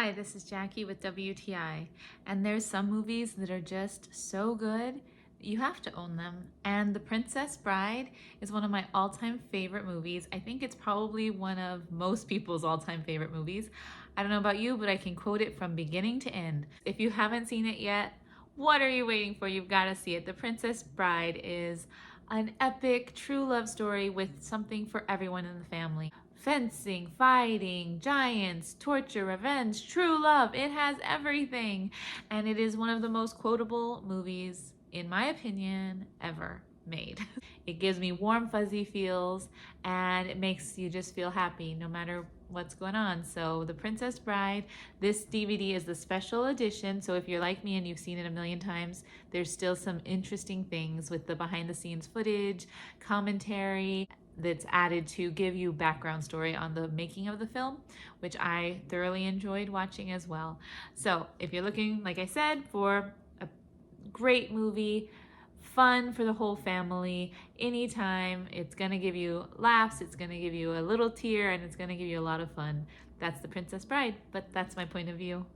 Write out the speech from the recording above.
Hi, this is Jackie with WTI, and there's some movies that are just so good, you have to own them. And The Princess Bride is one of my all-time favorite movies. I think it's probably one of most people's all-time favorite movies. I don't know about you, but I can quote it from beginning to end. If you haven't seen it yet, what are you waiting for? You've got to see it. The Princess Bride is an epic true love story with something for everyone in the family. Fencing, fighting, giants, torture, revenge, true love. It has everything. And it is one of the most quotable movies, in my opinion, ever made. It gives me warm, fuzzy feels, and it makes you just feel happy no matter what's going on. So The Princess Bride, this DVD is the special edition. So if you're like me and you've seen it a million times, there's still some interesting things with the behind the scenes footage, commentary that's added to give you background story on the making of the film, which I thoroughly enjoyed watching as well. So if you're looking, like I said, for a great movie, fun for the whole family, anytime, it's gonna give you laughs, it's gonna give you a little tear, and it's gonna give you a lot of fun. That's The Princess Bride, but that's my point of view.